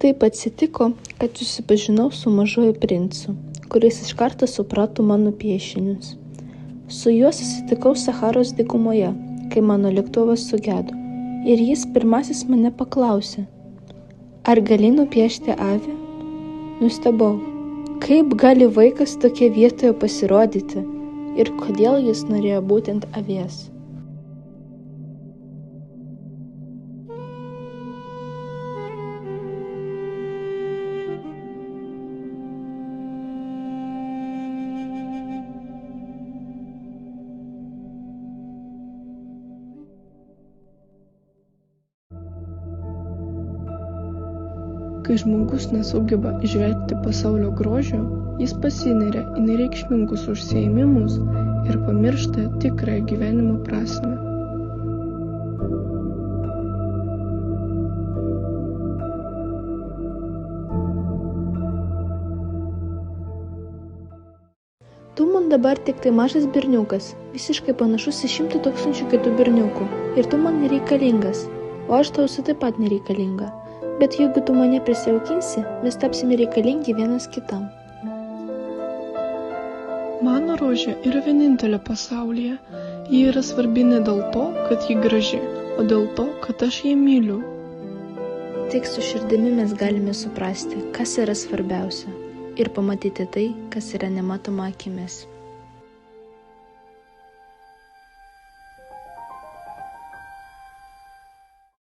Taip atsitiko, kad susipažinau su mažuoju princu, kuris iš karto suprato mano piešinius. Su juo susitikau Saharos dykumoje, kai mano lėktuvas sugedo, ir jis pirmasis mane paklausė: ar gali nupiešti avį? Nustebau, kaip gali vaikas tokia vietoje pasirodyti ir kodėl jis norėjo būtent avies. Kai žmogus nesugeba įžvelgti pasaulio grožio, jis pasineria į nereikšmingus užsiėmimus ir pamiršta tikrąją gyvenimo prasmę. Tu man dabar tik tai mažas berniukas, visiškai panašus į 100 000 kitų berniukų, ir tu man nereikalingas, o aš tau esu taip pat nereikalinga. Bet jeigu tu mane prisijaukinsi, mes tapsime reikalingi vienas kitam. Mano rožė yra vienintelė pasaulyje. Ji yra svarbi ne dėl to, kad ji graži, o dėl to, kad aš ją myliu. Tik su širdimi mes galime suprasti, kas yra svarbiausia, ir pamatyti tai, kas yra nematoma akimis.